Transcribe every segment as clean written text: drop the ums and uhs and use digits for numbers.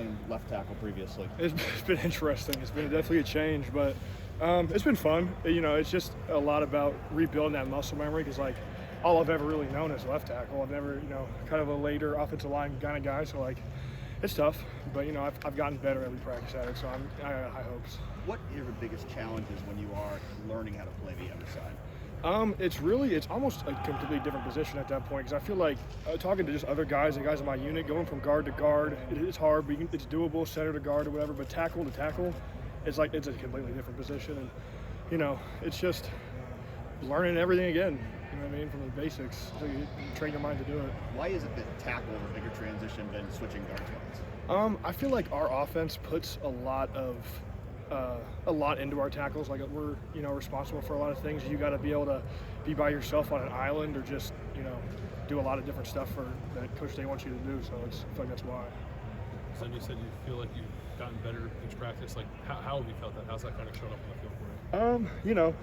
playing left tackle previously? It's been interesting. It's been definitely a change, but it's been fun. You know, it's just a lot about rebuilding that muscle memory because, like, all I've ever really known is left tackle. I've never, kind of a later offensive line kind of guy, so, like, it's tough. But, I've gotten better every practice at it, so I got high hopes. What are the biggest challenges when you are learning how to play the other side? It's almost a completely different position at that point because I feel like talking to just other guys and guys in my unit, going from guard to guard, it's hard, but it's doable, center to guard or whatever, but tackle to tackle, it's a completely different position. And, it's just learning everything again, you know what I mean, from the basics. So you train your mind to do it. Why is it that tackle is a bigger transition than switching guard spots? I feel like our offense puts a lot into our tackles. Like we're, responsible for a lot of things. You got to be able to be by yourself on an island or just, do a lot of different stuff that Coach Day wants you to do. So I feel like that's why. So you said you feel like you've gotten better each practice. Like how have you felt that? How's that kind of shown up on the field for you?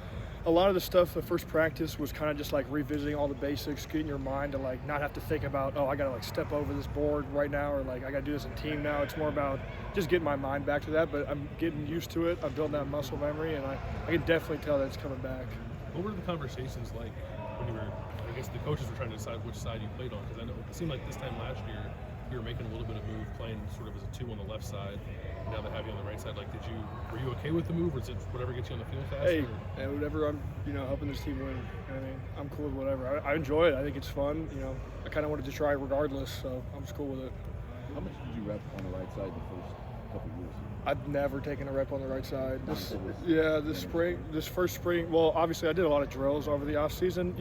A lot of the stuff the first practice was kind of just like revisiting all the basics, getting your mind to like not have to think about, I got to like step over this board right now or like I got to do this in team now. It's more about just getting my mind back to that, but I'm getting used to it. I'm building that muscle memory and I can definitely tell that it's coming back. What were the conversations like when you were, I guess the coaches were trying to decide which side you played on? Because I know it seemed like this time last year you were making a little bit of move, playing sort of as a 2 on the left side. Now they have you on the right side. Like, were you okay with the move, or is it whatever gets you on the field faster? Hey, and whatever I'm, helping this team win. I mean, I'm cool with whatever. I enjoy it. I think it's fun. I kind of wanted to try regardless, so I'm just cool with it. How much did you rep on the right side the first couple of years? I've never taken a rep on the right side. This first spring. Well, obviously I did a lot of drills over the off season,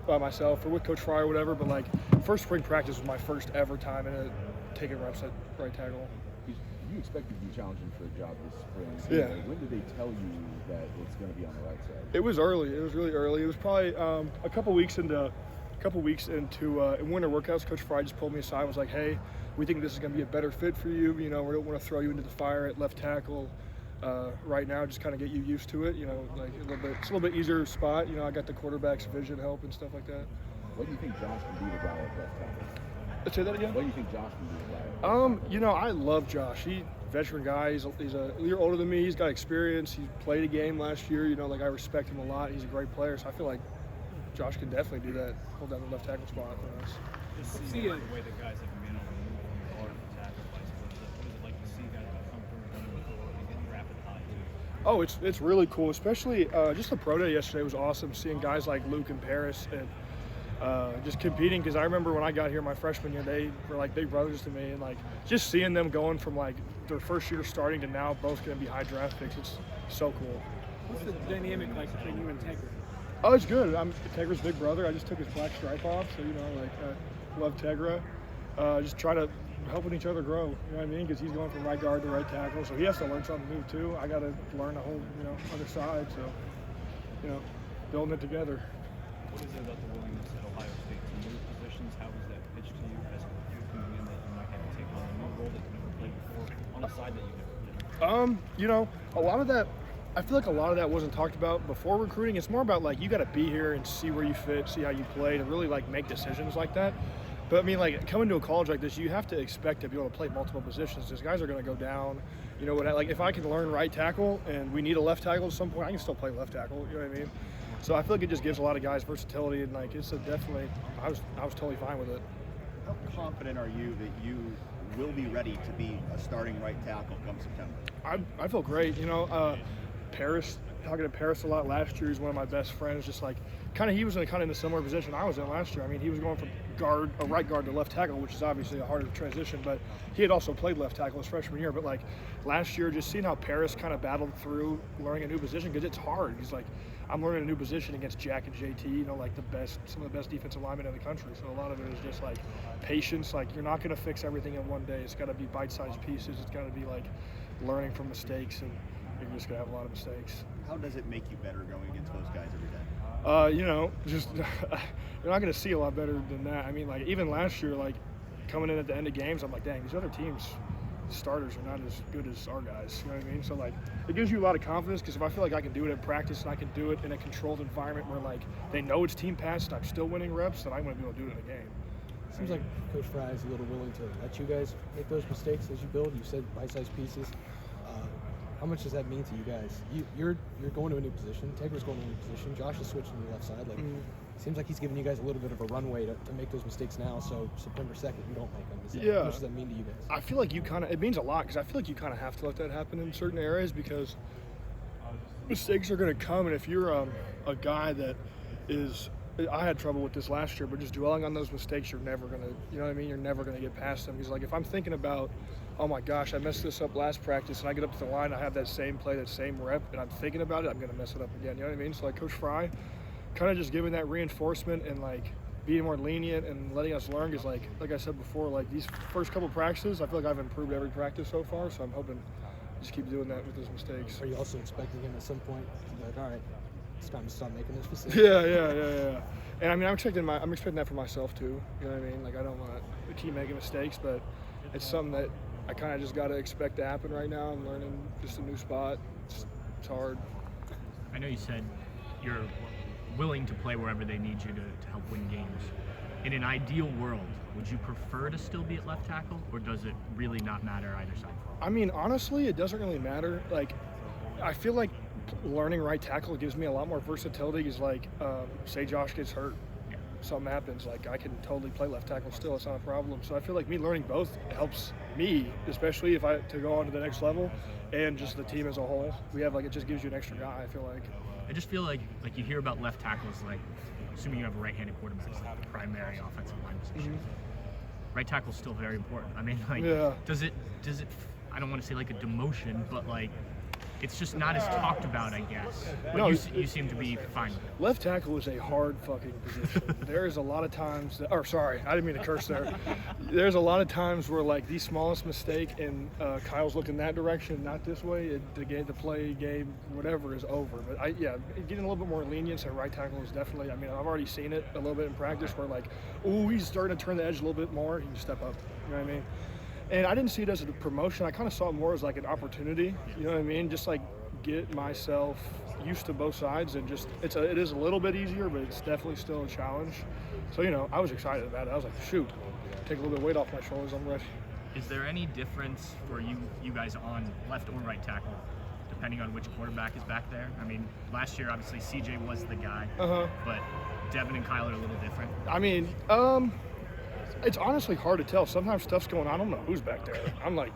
by myself or with Coach Fry or whatever. But like first spring practice was my first ever time in taking reps at right tackle. You expected to be challenging for a job this spring. Yeah. When did they tell you that it's going to be on the right side? It was early. It was really early. It was probably a couple weeks into winter workouts. Coach Fry just pulled me aside and was like, "Hey, we think this is going to be a better fit for you. We don't want to throw you into the fire at left tackle right now. Just kind of get you used to it. Like it's a little bit easier spot. I got the quarterback's vision help and stuff like that." What do you think Josh can be the guy at left tackle? Say that again? What do you think Josh can be the guy? I love Josh. He's a veteran guy. He's a year older than me. He's got experience. He played a game last year. I respect him a lot. He's a great player. So I feel like Josh can definitely do that. Hold down the left tackle spot for us. Just seeing the way the guys have been able to move on the hard tackle places. What is it like to see guys come through running the floor and getting rapid high too? Oh, it's really cool. Especially just the pro day yesterday was awesome. Seeing guys like Luke and Paris and just competing, because I remember when I got here my freshman year, they were like big brothers to me, and like just seeing them going from like their first year starting to now both going to be high draft picks, it's so cool. What's the dynamic like between you and Tegra? Oh, it's good. I'm Tegra's big brother. I just took his black stripe off, so love Tegra. Just try to helping each other grow. You know what I mean? Because he's going from right guard to right tackle, so he has to learn something new too. I got to learn the whole other side. So building it together. What is it about the willingness at Ohio State to move positions? How was that pitched to you as you coming in that you might have to take on a new role that you've never played before on the side that you've never did? A lot of that, I feel like a lot of that wasn't talked about before recruiting. It's more about like you got to be here and see where you fit, see how you play, to really like make decisions like that. But I mean, like coming to a college like this, you have to expect to be able to play multiple positions. These guys are going to go down. Like if I can learn right tackle and we need a left tackle at some point, I can still play left tackle. You know what I mean? So I feel like it just gives a lot of guys versatility, and like it's definitely. I was totally fine with it. How confident are you that you will be ready to be a starting right tackle come September? I feel great. Paris, talking to Paris a lot last year. He's one of my best friends. Just like he was in a similar position I was in last year. I mean, he was going from right guard to left tackle, which is obviously a harder transition, but he had also played left tackle his freshman year. But like last year, just seeing how Paris kind of battled through learning a new position, because it's hard. He's like, I'm learning a new position against Jack and JT, like some of the best defensive linemen in the country. So a lot of it is just like patience. Like you're not going to fix everything in one day. It's got to be bite-sized pieces. It's got to be like learning from mistakes, and you're just going to have a lot of mistakes. How does it make you better going against those guys every day? Just you're not going to see a lot better than that. I mean, like even last year, like coming in at the end of games, I'm like, dang, these other teams starters are not as good as our guys. You know what I mean? So like it gives you a lot of confidence, because if I feel like I can do it in practice and I can do it in a controlled environment where like they know it's team pass and I'm still winning reps, then I'm going to be able to do it in a game. Seems like Coach Fry is a little willing to let you guys make those mistakes as you build. You said bite-sized pieces. How much does that mean to you guys? You're going to a new position. Tegra's going to a new position. Josh is switching to the left side. Like, seems like he's giving you guys a little bit of a runway to make those mistakes now. So September 2nd, you don't make them. How much does that mean to you guys? I feel like it means a lot because I feel like you kind of have to let that happen in certain areas because mistakes are going to come, and if you're a guy that is, I had trouble with this last year, but just dwelling on those mistakes, you're never going to, you know what I mean? You're never going to get past them. Because like if I'm thinking about, oh my gosh, I messed this up last practice, and I get up to the line, I have that same play, that same rep, and I'm thinking about it, I'm going to mess it up again. You know what I mean? So like Coach Fry, kind of just giving that reinforcement and like being more lenient and letting us learn. Because like I said before, like these first couple practices, I feel like I've improved every practice so far. So I'm hoping just keep doing that with those mistakes. Are you also expecting him at some point to be like, all right, it's time to stop making those mistakes? Yeah. And I mean, I'm expecting that for myself too. You know what I mean? Like I don't want to keep making mistakes, but it's something that I kind of just got to expect to happen right now. I'm learning just a new spot. It's hard. I know you said you're willing to play wherever they need you to help win games. In an ideal world, would you prefer to still be at left tackle, or does it really not matter either side? I mean, honestly, it doesn't really matter. Like, I feel like learning right tackle gives me a lot more versatility. Because, like, say Josh gets hurt, something happens, like I can totally play left tackle still. It's not a problem. So I feel like me learning both helps me, especially if I to go on to the next level, and just the team as a whole. We have like it just gives you an extra guy. I feel like. I just feel like you hear about left tackles, like assuming you have a right-handed quarterback, it's like the primary offensive line position. Right tackle is still very important. I mean, like, does it? I don't want to say like a demotion, but like. It's just not as talked about, I guess. But No, you seem to be fine with it. Left tackle is a hard fucking position. There is a lot of times I didn't mean to curse there. There's a lot of times where like the smallest mistake and Kyle's looking that direction, not this way, the play, game, whatever is over. But getting a little bit more lenience at right tackle is definitely, I mean, I've already seen it a little bit in practice where like, he's starting to turn the edge a little bit more, he can step up, you know what I mean? And I didn't see it as a promotion. I kind of saw it more as like an opportunity. You know what I mean? Just like get myself used to both sides, and just it is a little bit easier, but it's definitely still a challenge. So I was excited about it. I was like, shoot, take a little bit of weight off my shoulders. I'm ready. Is there any difference for you guys on left or right tackle, depending on which quarterback is back there? I mean, last year obviously CJ was the guy, but Devin and Kyle are a little different. I mean, it's honestly hard to tell. Sometimes stuff's going on. I don't know who's back there. I'm like,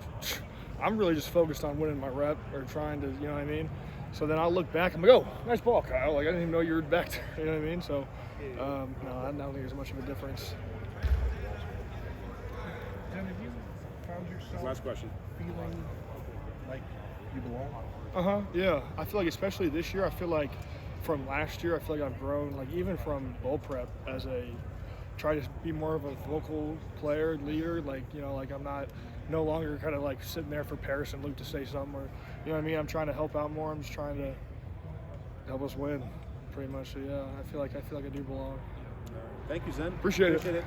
I'm really just focused on winning my rep or trying to, you know what I mean? So then I'll look back and I'm like, oh, nice ball, Kyle. Like, I didn't even know you were back there. You know what I mean? So, no, I don't think there's much of a difference. Dan, have you found yourself Last question. feeling like you belong? Yeah. I feel like especially this year, I feel like from last year, I feel like I've grown, like even from bowl prep as try to be more of a vocal player, leader, like, like I'm no longer kind of like sitting there for Paris and Luke to say something, or, you know what I mean? I'm trying to help out more. I'm just trying to help us win pretty much. So yeah, I feel like I do belong. Thank you, Zen. Appreciate it.